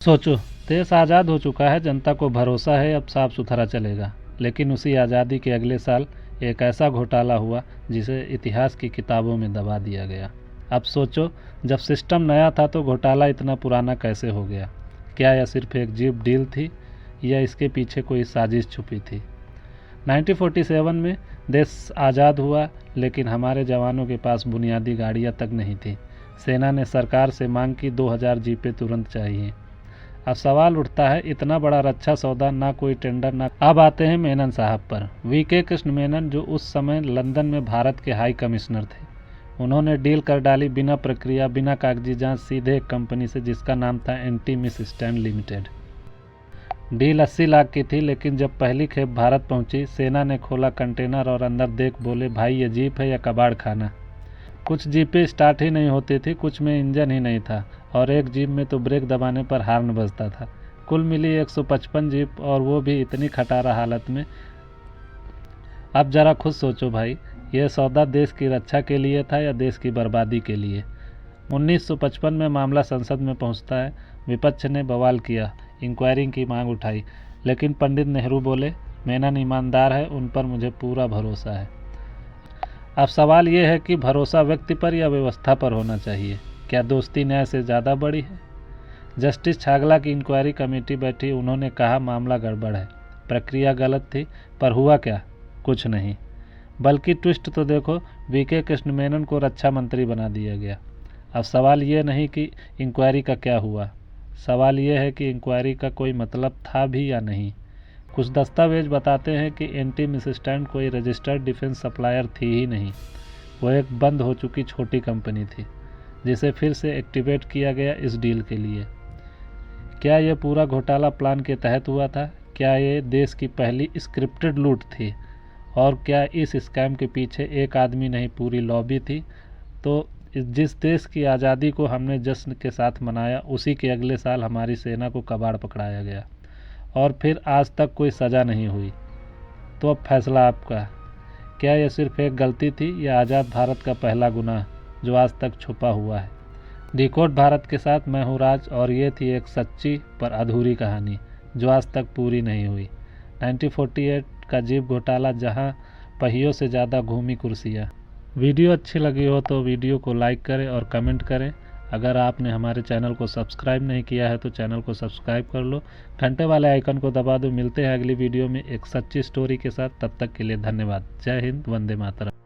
सोचो, देश आज़ाद हो चुका है, जनता को भरोसा है अब साफ सुथरा चलेगा। लेकिन उसी आज़ादी के अगले साल एक ऐसा घोटाला हुआ जिसे इतिहास की किताबों में दबा दिया गया। अब सोचो, जब सिस्टम नया था तो घोटाला इतना पुराना कैसे हो गया? क्या यह सिर्फ एक जीप डील थी या इसके पीछे कोई साजिश छुपी थी? 1947 में देश आज़ाद हुआ, लेकिन हमारे जवानों के पास बुनियादी गाड़ियाँ तक नहीं थी। सेना ने सरकार से मांग की 2000 जीपें तुरंत चाहिए। अब सवाल उठता है, इतना बड़ा रक्षा सौदा, ना कोई टेंडर ना। अब आते हैं मेनन साहब पर। वीके कृष्ण मेनन, जो उस समय लंदन में भारत के हाई कमिश्नर थे, उन्होंने डील कर डाली बिना प्रक्रिया, बिना कागजी जांच, सीधे एक कंपनी से जिसका नाम था anti miss stand limited. Deal 80 lakh की थी, लेकिन जब पहली खेप भारत पहुंची, सेना ने खोला कंटेनर और अंदर देख बोले, भाई ये जीप है या कबाड़ खाना। कुछ जीपें स्टार्ट ही नहीं होती थी, कुछ में इंजन ही नहीं था और एक जीप में तो ब्रेक दबाने पर हार्न बजता था। कुल मिली 155 जीप, और वो भी इतनी खटारा हालत में। अब जरा खुद सोचो भाई, यह सौदा देश की रक्षा के लिए था या देश की बर्बादी के लिए? 1955 में मामला संसद में पहुंचता है। विपक्ष ने बवाल किया, इंक्वायरी की मांग उठाई, लेकिन पंडित नेहरू बोले, मेनन ईमानदार है, उन पर मुझे पूरा भरोसा है। अब सवाल ये है कि भरोसा व्यक्ति पर या व्यवस्था पर होना चाहिए? क्या दोस्ती न्याय से ज़्यादा बड़ी है? जस्टिस छागला की इंक्वायरी कमेटी बैठी, उन्होंने कहा मामला गड़बड़ है, प्रक्रिया गलत थी, पर हुआ क्या? कुछ नहीं। बल्कि ट्विस्ट तो देखो, वीके कृष्ण मेनन को रक्षा मंत्री बना दिया गया। अब सवाल ये नहीं कि इंक्वायरी का क्या हुआ, सवाल ये है कि इंक्वायरी का कोई मतलब था भी या नहीं। कुछ दस्तावेज बताते हैं कि एंटी मिस स्टैंड कोई रजिस्टर्ड डिफेंस सप्लायर थी ही नहीं, वो एक बंद हो चुकी छोटी कंपनी थी जिसे फिर से एक्टिवेट किया गया इस डील के लिए। क्या ये पूरा घोटाला प्लान के तहत हुआ था? क्या ये देश की पहली स्क्रिप्टेड लूट थी? और क्या इस स्कैम के पीछे एक आदमी नहीं, पूरी लॉबी थी? तो जिस देश की आज़ादी को हमने जश्न के साथ मनाया, उसी के अगले साल हमारी सेना को कबाड़ पकड़ाया गया और फिर आज तक कोई सज़ा नहीं हुई। तो अब फैसला आपका। क्या यह सिर्फ एक गलती थी या आज़ाद भारत का पहला गुनाह जो आज तक छुपा हुआ है? डिकोड भारत के साथ मैं हूँ राज, और ये थी एक सच्ची पर अधूरी कहानी जो आज तक पूरी नहीं हुई। 1948 का जीप घोटाला, जहाँ पहियों से ज़्यादा घूमी कुर्सियाँ। वीडियो अच्छी लगी हो तो वीडियो को लाइक करें और कमेंट करें। अगर आपने हमारे चैनल को सब्सक्राइब नहीं किया है तो चैनल को सब्सक्राइब कर लो, घंटे वाले आइकन को दबा दो। मिलते हैं अगली वीडियो में एक सच्ची स्टोरी के साथ, तब तक के लिए धन्यवाद। जय हिंद, वंदे मातरम।